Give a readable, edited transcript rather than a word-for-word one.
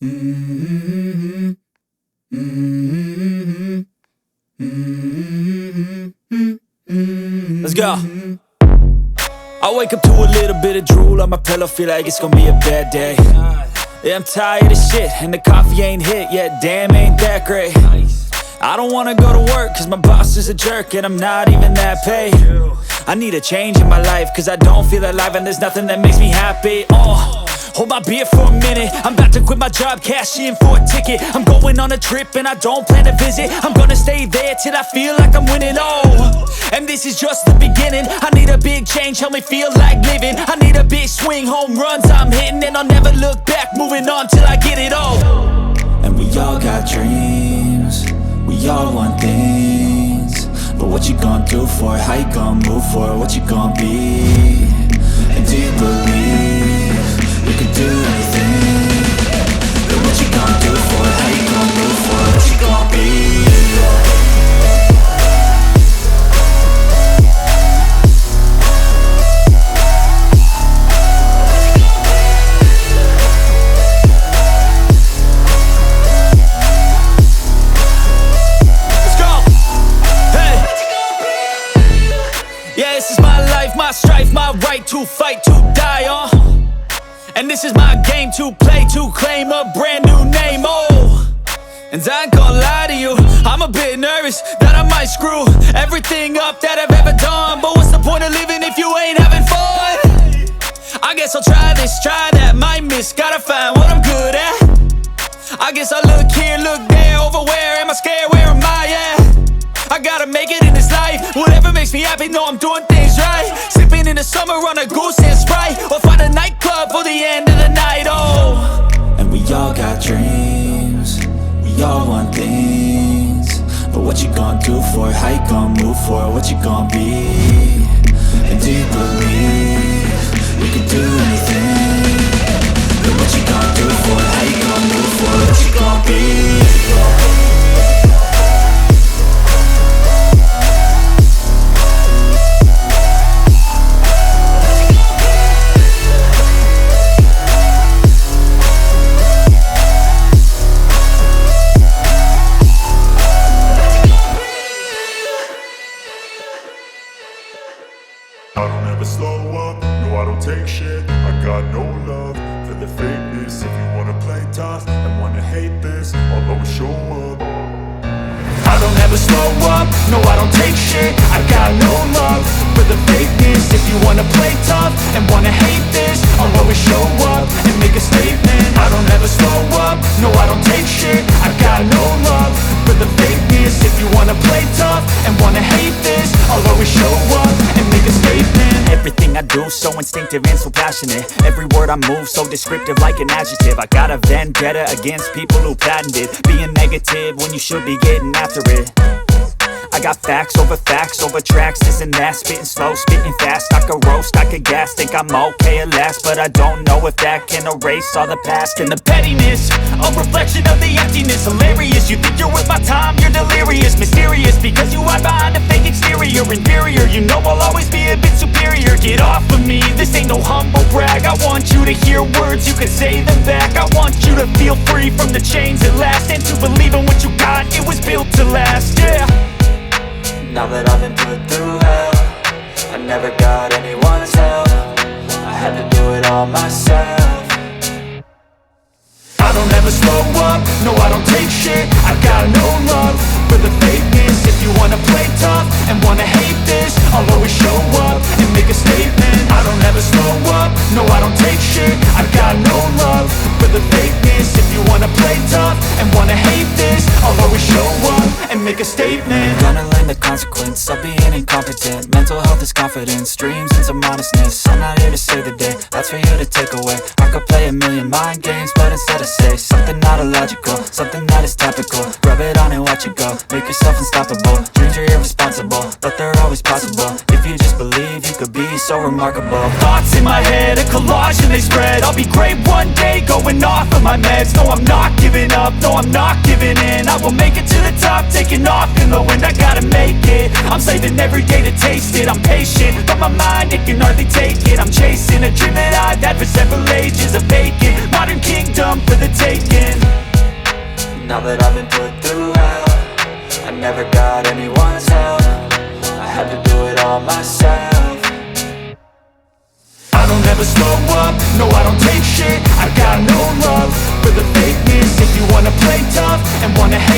Mm-hmm. Mm-hmm. Mm-hmm. Let's go. I wake up to a little bit of drool on my pillow, feel like it's gonna be a bad day. Yeah, I'm tired of shit, and the coffee ain't hit yet, damn, ain't that great. I don't wanna go to work, cause my boss is a jerk, and I'm not even that paid. I need a change in my life, cause I don't feel alive, and there's nothing that makes me happy. Hold my beer for a minute, I'm about to quit my job, cash in for a ticket. I'm going on a trip and I don't plan to visit. I'm gonna stay there till I feel like I'm winning, and this is just the beginning. I need a big change, help me feel like living. I need a big swing, home runs I'm hitting, and I'll never look back, moving on till I get it all. And we all got dreams, we all want things, but what you gonna do for it? How you gonna move for it? What you gonna be? And do you believe you can do anything? But what you gonna do for it? How you gonna move for it? What you gonna be? My strife, my right to fight, to die on. And this is my game to play, to claim a brand new name, And I ain't gonna lie to you, I'm a bit nervous that I might screw everything up that I've ever done. But what's the point of living if you ain't having fun? I guess I'll try this, try that, might miss, gotta find what I'm good at. I guess I look here, look there, over where am I scared, where am I at? I gotta make it in this life, whatever makes me happy, know I'm doing things right. Sipping in the summer on a goose and Sprite, or find a nightclub for the end of the night, And we all got dreams, we all want things, but what you gonna do for it? How you gonna move for it? What you gonna be? And do you believe you can do anything? But what you gonna do for it? How you gonna move for it? What you gonna be? I don't ever slow up, no I don't take shit. I got no love for the fakeness. If you wanna play tough and wanna hate this, I'll always show up. I don't ever slow up, no I don't take shit. I got no love for the fakeness. If you wanna play tough and wanna hate this, I'll always show up and make a statement. I don't ever slow up, no I don't take shit. I got no love for the fakeness. If you wanna play tough and wanna hate this, I'll always show up and make a statement. Everything I do so instinctive and so passionate. Every word I move so descriptive like an adjective. I got a vendetta against people who patented being negative when you should be getting after it. I got facts over tracks, this and that. Spitting slow, spitting fast, I could roast, I could gas. Think I'm okay at last, but I don't know if that can erase all the past. And the pettiness, a reflection of the emptiness. Hilarious, you think you're with my time, you're delirious. Mysterious, because you hide behind a fake exterior. Inferior, you know I'll always be a bit superior. Get off of me, this ain't no humble brag. I want you to hear words, you can say them back. I want you to feel free from the chains at last, and to believe in what you got, it was built to last, yeah. Now that I've been put through hell, I never got anyone's help. I had to do it all myself. I don't ever slow up, no I don't take shit. I got no love for the fakeness. If you wanna play tough and wanna hate this, I'll always show up and make a statement. I don't ever slow up, no I don't take shit. I got no love for the fakeness. If you wanna play tough and wanna hate this, I'll always show up and make a statement. Gonna learn the consequence of being incompetent. Mental health is confidence, dreams and some honestness. I'm not here to save the day, that's for you to take away. I could play a million mind games, but instead I say something not illogical, something that is topical. Rub it on and watch it go, make yourself unstoppable. Dreams are irresponsible, but they're always possible. If you just believe, you could be so remarkable. Thoughts in my head, a collage and they spread. I'll be great one day, going off of my meds. No, I'm not giving up, no, I'm not giving in. I will make it to the top, taking off in the wind. I gotta make it, I'm saving every day to taste it. I'm patient, but my mind, it can hardly take it. I'm chasing a dream that I've had for several ages, a vacant modern kingdom for the taking. Now that I've been put through hell, I never got anyone's help. I had to do it all myself. I don't ever slow up, no I don't take shit. I got no love for the fakeness. If you wanna play tough and wanna hate